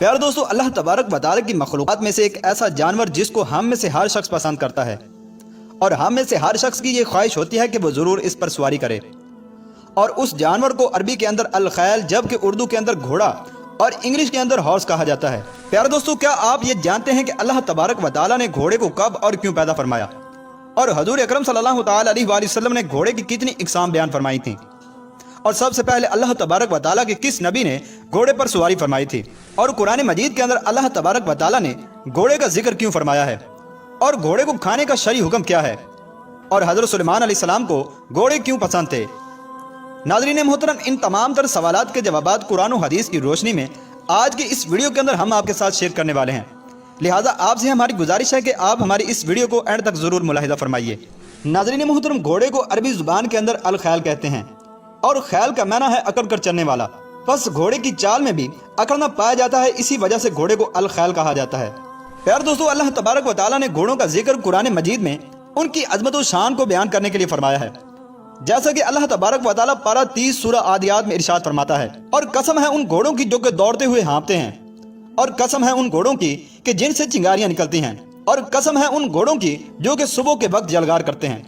प्यारे दोस्तों, अल्लाह तबारक व तआला की मखलूक़ात में से एक ऐसा जानवर जिसको हम में से हर शख्स पसंद करता है और हम में से हर शख्स की ये ख्वाहिश होती है कि वो ज़रूर इस पर सवारी करे। और उस जानवर को अरबी के अंदर अल खैल, जबकि उर्दू के अंदर घोड़ा और इंग्लिश के अंदर हॉर्स कहा जाता है। प्यारे दोस्तों, क्या आप ये जानते हैं कि अल्लाह तबारक व तआला ने घोड़े को कब और क्यों पैदा फरमाया, और हजूर अकरम सल्लल्लाहु तआला अलैहि वसल्लम ने घोड़े की कितनी इकसाम बयान फरमाई थी, और सबसे पहले अल्लाह तबारक व तआला के किस नबी ने घोड़े पर सवारी फरमाई थी, और कुरान मजीद के अंदर अल्लाह तबारक व तआला ने घोड़े का जिक्र क्यों फरमाया है, और घोड़े को खाने का शरई हुक्म क्या है, और हज़रत सुलेमान अलैहिस्सलाम को घोड़े क्यों पसंद थे। नाज़रीन मोहतरम, इन तमाम तर सवालात के जवाबात कुरान और हदीस की रोशनी में आज की इस वीडियो के अंदर हम आपके साथ शेयर करने वाले हैं। लिहाजा आपसे हमारी गुजारिश है कि आप हमारी इस वीडियो को एंड तक ज़रूर मुलाहिजा फरमाइए। नाज़रीन मोहतरम, घोड़े को अरबी ज़ुबान के अंदर अल खैल कहते हैं और खैल का माना है अकड़ कर चलने वाला। बस घोड़े की चाल में भी अकड़ना पाया जाता है, इसी वजह से घोड़े को अल खैल कहा जाता है। प्यारे दोस्तों, अल्लाह तबारक व तआला ने घोड़ों का जिक्र कुरान मजीद में उनकी अजमत और शान को बयान करने के लिए फरमाया है। जैसा कि अल्लाह तबारक व तआला पारा 30 सूरह आदियात में इरशाद फरमाता है, और कसम है उन घोड़ों की जो कि दौड़ते हुए हाँफते हैं, और कसम है उन घोड़ों की कि जिनसे चिंगारियां निकलती हैं, और कसम है उन घोड़ों की जो कि सुबह के वक्त जलगार करते हैं।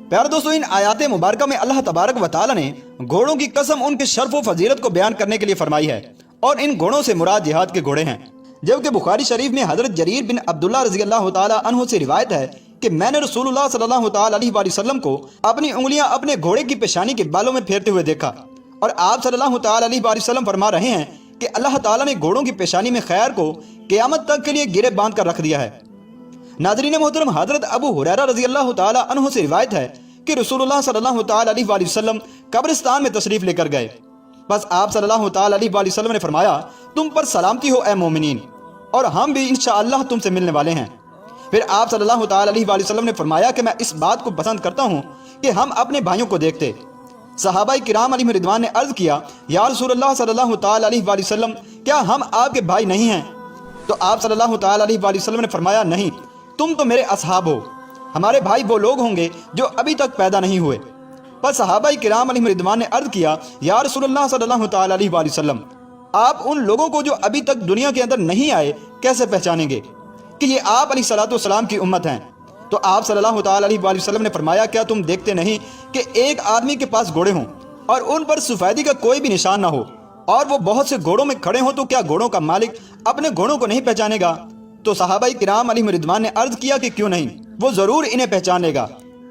प्यारे दोस्तों, इन आयात मुबारका में अल्लाह तबारक व तआला ने घोड़ों की कसम उनके शर्फ व फजीलत को बयान करने के लिए फरमाई है, और इन घोड़ों से मुराद जिहाद के घोड़े हैं। जबकि बुखारी शरीफ में हजरत जरीर बिन अब्दुल्ला रज़ी अल्लाह तआला अन्हु से रिवायत है कि मैंने रसूलुल्लाह सल्लल्लाहु तआला अलैहि वसल्लम को अपनी उंगलियां अपने घोड़े की पेशानी के बालों में फेरते हुए देखा, और आप सल्लल्लाहु तआला अलैहि वसल्लम फरमा रहे हैं कि अल्लाह ताला ने घोड़ों की पेशानी में खैर को क़यामत तक के लिए गिरे बांध कर रख दिया है। नाज़रीन मोहतरम, हजरत अबू हुरैरा रज़ी अल्लाह तआला अन्हु से रिवायत है कि रसूलुल्लाह सल्लल्लाहु तआला अलैहि वसल्लम कब्रिस्तान में तशरीफ लेकर गए। बस आप सल्लल्लाहु तआला अलैहि वसल्लम ने फरमाया, तुम पर सलामती हो ए मोमिनीन, और हम भी इंशाअल्लाह तुमसे मिलने वाले हैं। फिर आप सल्लल्लाहु तआला अलैहि वसल्लम ने फरमाया कि मैं इस बात को पसंद करता हूँ कि हम अपने भाइयों को देखते। सहाबाई किराम अलैहिम रिदवान ने अर्ज किया, या रसूलल्लाह सल्लल्लाहु तआला अलैहि वसल्लम, क्या हम आपके भाई नहीं हैं? तो आप सल्लल्लाहु तआला अलैहि वसल्लम ने फरमाया, नहीं, तुम तो मेरे असहाब हो, हमारे भाई वो लोग होंगे जो अभी तक पैदा नहीं हुए। पर सहाबाई किराम अलैहिम रिदवान ने अर्ज किया, या रसूलल्लाह सल्लल्लाहु तआला अलैहि वसल्लम, आप उन लोगों को जो अभी तक दुनिया के अंदर नहीं आए कैसे पहचानेंगे कि ये आप अलैहिस्सलाम की उम्मत हैं? तो आप सल्लल्लाहु तआला अलैहि वसल्लम ने फरमाया, क्या तुम देखते नहीं कि एक आदमी के पास घोड़े हों और उन पर सफेदी का कोई भी निशान ना हो, और वो बहुत से घोड़ों में खड़े हों, तो क्या घोड़ों का मालिक अपने घोड़ों को नहीं पहचानेगा? तो सहाबाई किराम अलैहिम रिदवान ने अर्ज किया कि क्यों नहीं, वो जरूर इन्हें पहचान लेगा।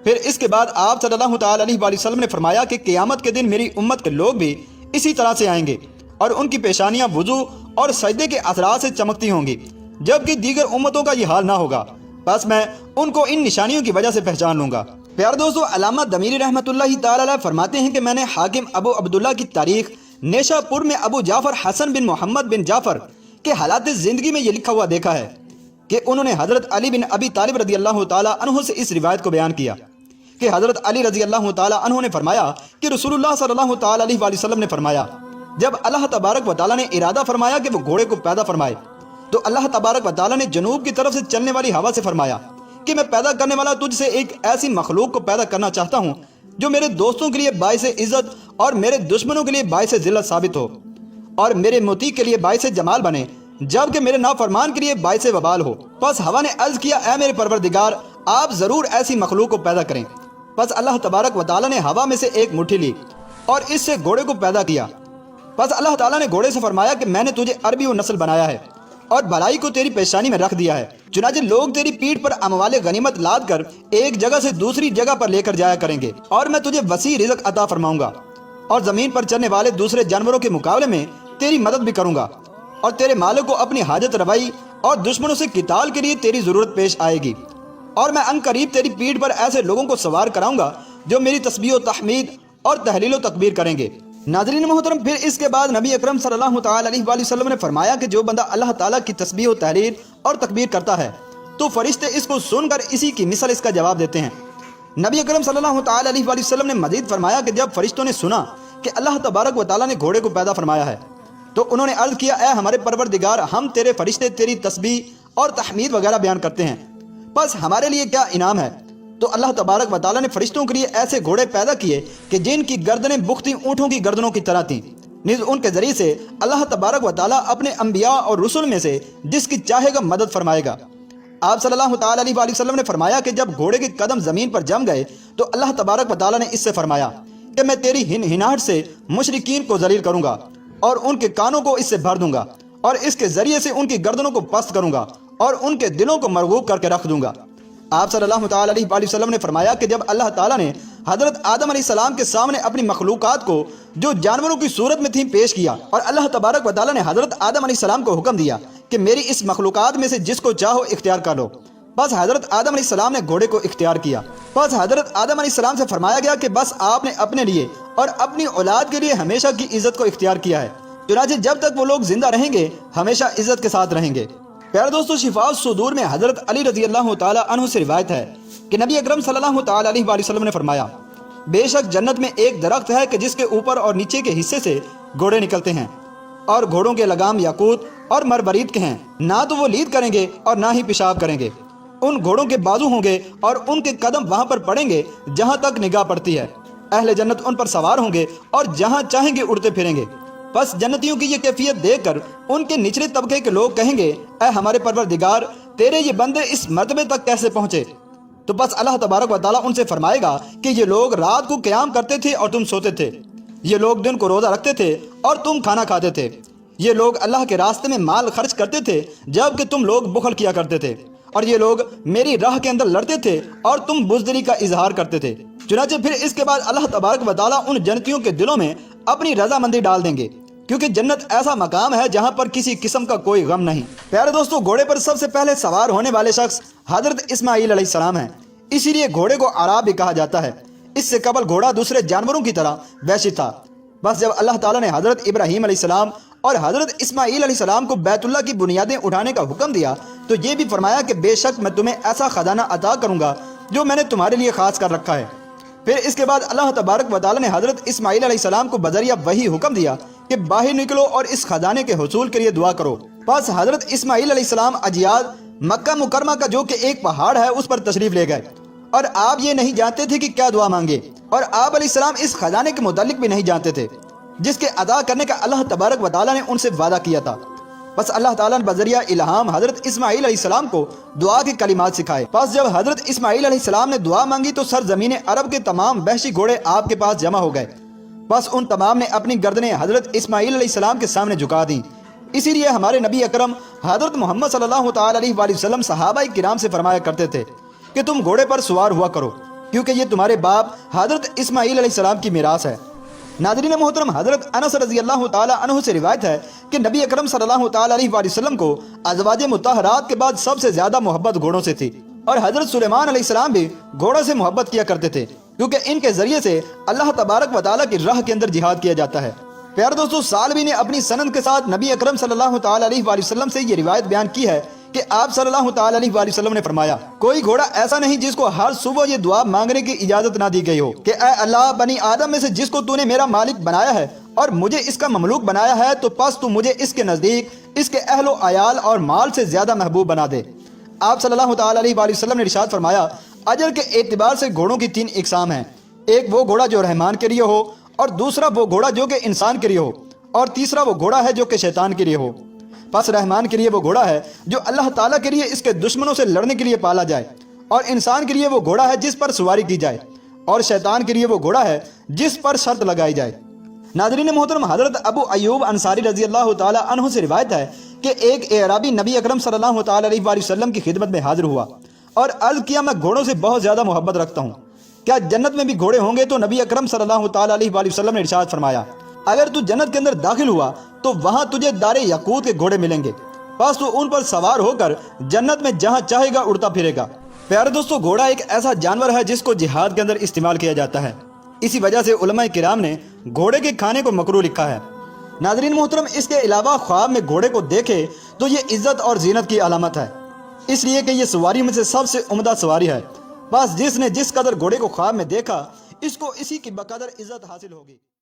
फिर इसके बाद आप सल्लल्लाहु तआला अलैहि वसल्लम ने फरमाया कि क़यामत के दिन मेरी उम्मत के लोग भी इसी तरह से आएंगे, और उनकी पेशानियां वुजू और सजदे के असरात से चमकती होंगी, जबकि दीगर उम्मतों का ये हाल ना होगा। बस मैं उनको इन निशानियों की वजह से पहचान लूंगा। प्यारे दोस्तों, अल्लामा दमीरी रहमतुल्लाहि ताला अलैह फरमाते हैं कि मैंने हाकिम अबू अब्दुल्ला की तारीख नेशापुर में अबू जाफर हसन बिन मोहम्मद बिन जाफर के हालात ज़िंदगी में ये लिखा हुआ देखा है कि उन्होंने हजरत अली बिन अबी तालिब रज़ी अल्लाह ताला अन्हु से इस रिवायत को बयान किया कि हजरत अली रज़ी अल्लाह ताला अन्हु ने फरमाया कि रसूलुल्लाह सल्लल्लाहु ताला अलैहि वसल्लम ने फरमाया, जब अल्लाह तबारक व तआला ने इरादा फरमाया कि वो घोड़े को पैदा फरमाए, तो अल्लाह तबारक व तआला ने जनूब की तरफ से चलने वाली हवा से फरमाया कि मैं पैदा करने वाला तुझसे एक ऐसी मखलूक को पैदा करना चाहता हूँ जो मेरे दोस्तों के लिए बाइस इज्जत और मेरे दुश्मनों के लिए बाइस जिल्लत साबित हो, और मेरे मोती के लिए बाइस जमाल बने, जबकि मेरे नाफरमान के लिए बाइस वबाल हो। बस हवा ने अर्ज किया, ऐ मेरे परवरदिगार, आप जरूर ऐसी मखलूक को पैदा करें। बस अल्लाह तबारक व तआला ने हवा में से एक मुट्ठी ली और इससे घोड़े को पैदा किया। बस अल्लाह ताला ने घोड़े से फरमाया कि मैंने तुझे अरबी व नस्ल बनाया है और भलाई को तेरी पेशानी में रख दिया है, चुनाचे लोग तेरी पीठ पर अमवाले गनीमत लाद कर एक जगह से दूसरी जगह पर लेकर जाया करेंगे, और मैं तुझे वसी रिज़्क़ अता फरमाऊंगा, और जमीन पर चलने वाले दूसरे जानवरों के मुकाबले में तेरी मदद भी करूंगा, और तेरे मालिक को अपनी हाजत रवाई और दुश्मनों से किताल के लिए तेरी जरूरत पेश आएगी, और मैं अनकरीब तेरी पीठ पर ऐसे लोगों को सवार कराऊंगा जो मेरी तस्बीह तहमीद और तहलील तकबीर करेंगे। नाज़रीन मोहतरम, फिर इसके बाद नबी अकरम सल्लल्लाहु तआला अलैहि वसल्लम ने फरमाया कि जो बंदा अल्लाह ताला की तस्बीह तहलील और तकबीर करता है तो फरिश्ते इसको सुनकर इसी की मिसल इसका जवाब देते हैं। नबी अकरम सल्लल्लाहु तआला अलैहि वसल्लम ने मजीद फरमाया कि जब फरिश्तों ने सुना कि अल्लाह तबारक व तआला ने घोड़े को पैदा फरमाया है, तो उन्होंने अर्ज किया, ऐ हमारे परवरदिगार, हम तेरे फरिश्ते तेरी तस्बीह और तहमीद वगैरह बयान करते हैं, बस हमारे लिए क्या इनाम है? तो अल्लाह तबारक व तआला ने फरिश्तों के लिए ऐसे घोड़े पैदा किए कि जिनकी गर्दनें बुख्ती ऊँटों की गर्दनों की तरह थीं, نیز ان کے ذریعے سے اللہ تبارک و تعالیٰ اپنے انبیاء اور رسول میں سے جس کی چاہے گا مدد فرمائے گا۔ آپ صلی اللہ تعالیٰ علیہ وآلہ وسلم نے فرمایا کہ جب گھوڑے کے قدم زمین پر جم گئے تو اللہ تبارک و تعالیٰ نے اس سے فرمایا کہ میں تیری ہنہناہٹ سے مشرکین کو ذلیل کروں گا اور ان کے کانوں کو اس سے بھر دوں گا اور اس کے ذریعے سے ان کی گردنوں کو پست کروں گا اور ان کے دلوں کو مرغوب کر کے رکھ دوں گا۔ آپ صلی اللہ تعالیٰ علیہ وآلہ وسلم نے فرمایا کہ جب اللہ تعالیٰ نے حضرت آدم علیہ السلام کے سامنے اپنی مخلوقات کو جو جانوروں کی صورت میں تھیں پیش کیا اور اللہ تبارک و تعالیٰ نے حضرت آدم علیہ السلام کو حکم دیا کہ میری اس مخلوقات میں سے جس کو چاہو اختیار کر لو، بس حضرت آدم علیہ السلام نے گھوڑے کو اختیار کیا۔ بس حضرت آدم علیہ السلام سے فرمایا گیا کہ بس آپ نے اپنے لیے اور اپنی اولاد کے لیے ہمیشہ کی عزت کو اختیار کیا ہے، چنانچہ جب تک وہ لوگ زندہ رہیں گے ہمیشہ عزت کے ساتھ رہیں گے۔ پیارے دوستو، شفاء الصدور میں حضرت علی رضی اللہ تعالی عنہ سے روایت ہے کہ نبی اکرم صلی اللہ تعالی علیہ وآلہ وسلم نے فرمایا، بے شک جنت میں ایک درخت ہے کہ جس کے اوپر اور نیچے کے حصے سے گھوڑے نکلتے ہیں اور گھوڑوں کے لگام یاقوت اور مربرید کے ہیں، نہ تو وہ لید کریں گے اور نہ ہی پیشاب کریں گے، ان گھوڑوں کے بازو ہوں گے اور ان کے قدم وہاں پر پڑیں گے جہاں تک نگاہ پڑتی ہے، اہل جنت ان پر سوار ہوں گے اور جہاں چاہیں گے اڑتے پھریں گے۔ بس جنتیوں کی یہ کیفیت دیکھ کر ان کے نچلے طبقے کے لوگ کہیں گے، اے ہمارے پروردگار، تیرے یہ بندے اس مرتبے تک کیسے پہنچے؟ تو بس اللہ تبارک و تعالیٰ ان سے فرمائے گا کہ یہ لوگ رات کو قیام کرتے تھے اور تم سوتے تھے، یہ لوگ دن کو روزہ رکھتے تھے اور تم کھانا کھاتے تھے، یہ لوگ اللہ کے راستے میں مال خرچ کرتے تھے جبکہ تم لوگ بخل کیا کرتے تھے، اور یہ لوگ میری راہ کے اندر لڑتے تھے اور تم بزدلی کا اظہار کرتے تھے۔ چنانچہ پھر اس کے بعد اللہ تبارک و تعالیٰ ان جنتیوں کے دلوں میں اپنی رضامندی ڈال دیں گے، کیونکہ جنت ایسا مقام ہے جہاں پر کسی قسم کا کوئی غم نہیں۔ پیارے دوستو، گھوڑے پر سب سے پہلے سوار ہونے والے شخص حضرت اسماعیل علیہ السلام ہیں، اسی لیے گھوڑے کو عراب بھی کہا جاتا ہے۔ اس سے قبل گھوڑا دوسرے جانوروں کی طرح وحشی تھا۔ بس جب اللہ تعالیٰ نے حضرت ابراہیم علیہ السلام اور حضرت اسماعیل علیہ السلام کو بیت اللہ کی بنیادیں اٹھانے کا حکم دیا تو یہ بھی فرمایا کہ بے شک میں تمہیں ایسا خزانہ عطا کروں گا جو میں نے تمہارے لیے خاص کر رکھا ہے۔ پھر اس کے بعد اللہ تبارک و تعالیٰ نے حضرت اسماعیل علیہ السلام کو بذریعہ وحی حکم دیا کہ باہر نکلو اور اس خزانے کے حصول کے لیے دعا کرو۔ پس حضرت اسماعیل علیہ السلام اجیاد مکہ مکرمہ کا جو کہ ایک پہاڑ ہے اس پر تشریف لے گئے، اور آپ یہ نہیں جانتے تھے کہ کیا دعا مانگے، اور آپ علیہ السلام اس خزانے کے متعلق بھی نہیں جانتے تھے جس کے ادا کرنے کا اللہ تبارک و تعالیٰ نے ان سے وعدہ کیا تھا۔ بس اللہ تعالیٰ نے بذریعہ الہام حضرت اسماعیل علیہ السلام کو دعا کے کلمات سکھائے۔ پس جب حضرت اسماعیل علیہ السلام نے دعا مانگی تو سرزمین عرب کے تمام وحشی گھوڑے آپ کے پاس جمع ہو گئے، بس ان تمام نے اپنی گردنیں حضرت اسماعیل علیہ السلام کے سامنے جھکا دیں۔ اسی لیے ہمارے نبی اکرم حضرت محمد صلی اللہ تعالی علیہ وآلہ وسلم صحابہ کرام سے فرمایا کرتے تھے کہ تم گھوڑے پر سوار ہوا کرو، کیونکہ یہ تمہارے باپ حضرت اسماعیل علیہ السلام کی میراث ہے۔ ناظرین محترم، حضرت انس رضی اللہ تعالی عنہ سے روایت ہے کہ نبی اکرم صلی اللہ تعالی علیہ وآلہ وسلم کو ازواج مطہرات کے بعد سب سے زیادہ محبت گھوڑوں سے تھی، اور حضرت سلیمان علیہ السلام بھی گھوڑوں سے محبت کیا کرتے تھے، کیونکہ ان کے ذریعے سے اللہ تبارک و تعالیٰ کی راہ کے اندر جہاد کیا جاتا ہے۔ پیارے دوستو، سالبی نے اپنی سند کے ساتھ نبی اکرم صلی اللہ تعالی علیہ وآلہ وسلم سے یہ روایت بیان کی ہے کہ آپ صلی اللہ تعالی علیہ وآلہ وسلم نے فرمایا، کوئی گھوڑا ایسا نہیں جس کو ہر صبح یہ دعا مانگنے کی اجازت نہ دی گئی ہو کہ اے اللہ، بنی آدم میں سے جس کو تو نے میرا مالک بنایا ہے اور مجھے اس کا مملوک بنایا ہے، تو پس تو مجھے اس کے نزدیک اس کے اہل و عیال اور مال سے زیادہ محبوب بنا دے۔ آپ صلی اللہ تعالی علیہ وآلہ وسلم نے ارشاد فرمایا، اجر کے اعتبار سے گھوڑوں کی 3 اقسام ہیں، ایک وہ گھوڑا جو رحمان کے لیے ہو، اور دوسرا وہ گھوڑا جو کہ انسان کے لیے ہو، اور تیسرا وہ گھوڑا ہے جو کہ شیطان کے لیے ہو۔ پس رحمان کے لیے وہ گھوڑا ہے جو اللہ تعالیٰ کے لیے اس کے دشمنوں سے لڑنے کے لیے پالا جائے، اور انسان کے لیے وہ گھوڑا ہے جس پر سواری کی جائے، اور شیطان کے لیے وہ گھوڑا ہے جس پر شرط لگائی جائے۔ ناظرین محترم، حضرت ابو ایوب انصاری رضی اللہ تعالی عنہ سے روایت ہے کہ ایک اعرابی نبی اکرم صلی اللہ تعالی علیہ وآلہ وسلم کی خدمت میں حاضر ہوا اور عرض کیا، میں گھوڑوں سے بہت زیادہ محبت رکھتا ہوں، کیا جنت میں بھی گھوڑے ہوں گے؟ تو نبی اکرم صلی اللہ تعالی علیہ وآلہ وسلم نے ارشاد فرمایا، اگر تو جنت کے اندر داخل ہوا تو وہاں تجھے دار یاقوت کے گھوڑے ملیں گے، پس تو ان پر سوار ہو کر جنت میں جہاں چاہے گا اڑتا پھرے گا۔ پیارے دوستو، گھوڑا ایک ایسا جانور ہے جس کو جہاد کے اندر استعمال کیا جاتا ہے، اسی وجہ سے علماء کرام نے گھوڑے کے کھانے کو مکروہ لکھا ہے۔ ناظرین محترم، اس کے علاوہ خواب میں گھوڑے کو دیکھے تو یہ عزت اور زینت کی علامت ہے، اس لیے کہ یہ سواری میں سے سب سے عمدہ سواری ہے، بس جس نے جس قدر گھوڑے کو خواب میں دیکھا اس کو اسی کی بقدر عزت حاصل ہوگی۔